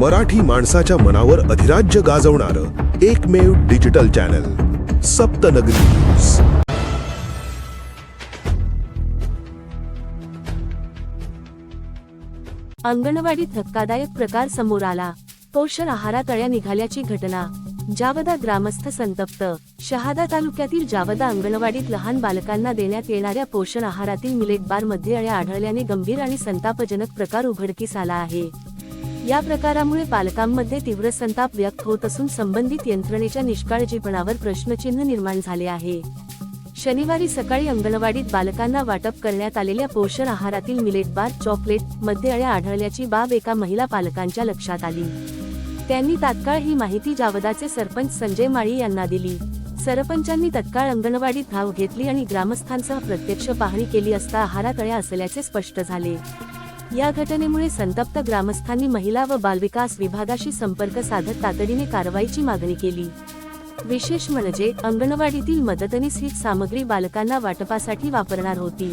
मराठी माणसाच्या मनावर अधिराज्य गाजवणारं एकमेव डिजिटल चॅनल सप्तनगरी न्यूज। अंगणवाडीत धक्कादायक प्रकार समोर आला। पोषण आहारातळ्या निघाल्याची घटना। जावदा ग्रामस्थ संतप्त। शहादा तालुक्यातील जावदा अंगणवाडीत लहान बालकांना देण्यात येणाऱ्या पोषण आहारातील मिलेट बार मध्ये अळ्या आढळल्याने गंभीर आणि संतापजनक प्रकार उघडकीस आला आहे। या प्रकारामुळे पालकांमध्ये तीव्र संताप व्यक्त होत असून संबंधित यंत्रणेच्या निष्काळजीपणावर प्रश्नचिन्ह निर्माण झाले आहे। शनिवारी सकाळी अंगणवाडीत बालकांना वाटप करण्यात आलेल्या पोषण आहारातील मिलेट बार चॉकलेट मध्ये अळ्या आढळल्याची बाब एका महिला पालकांच्या लक्षात आली। त्यांनी तात्काळ ही माहिती जावदाचे सरपंच संजय माळी यांना दिली। सरपंचांनी तत्काळ अंगणवाडीत धाव घेतली आणि ग्रामस्थांसह प्रत्यक्ष पाहणी केली असता आहारात अळ्या असल्याचे स्पष्ट झाले। या घटनेमुळे संतप्त ग्रामस्थांनी महिला व बालविकास विभागाशी संपर्क साधत तातडीने कारवाईची मागणी केली। विशेष म्हणजे अंगणवाडीतील मदतनीस हीच सामग्री बालकांना वाटपासाठी वापरणार होती।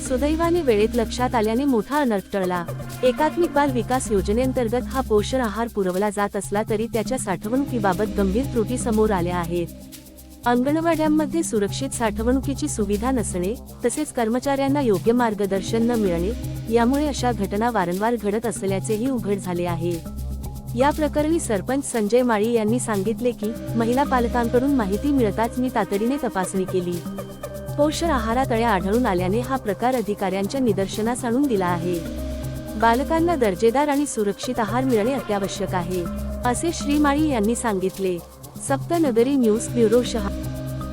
सुदैवाने वेळेत लक्षात आल्याने मोठा अनर्थ टळला। एकात्मिक बाल विकास योजनेअंतर्गत हा पोषण आहार पुरवला जात असला तरी त्याच्या साठवणुकीबाबत गंभीर त्रुटी समोर आल्या आहेत। अंगणवाड्यांमध्ये सुरक्षित साठवणुकीची सुविधा नसणे तसेच कर्मचाऱ्यांना योग्य मार्गदर्शन न मिळणे यामुळे अशा घटना वारंवार घडत असल्याचेही उघड झाले आहे। या प्रकरणी सरपंच संजय माळी यांनी सांगितले की महिला पालकांकडून माहिती मिळताच मी तातडीने तपासणी केली। पोषण आहारात अळ्या आढळून आल्याने हा प्रकार अधिकाऱ्यांच्या निदर्शनास आणून दिला आहे। बालकांना दर्जेदार आणि सुरक्षित आहार मिळणे अत्यावश्यक आहे, असे श्री माळी यांनी सांगितले। सप्तनगरी न्यूज ब्युरो शहादा।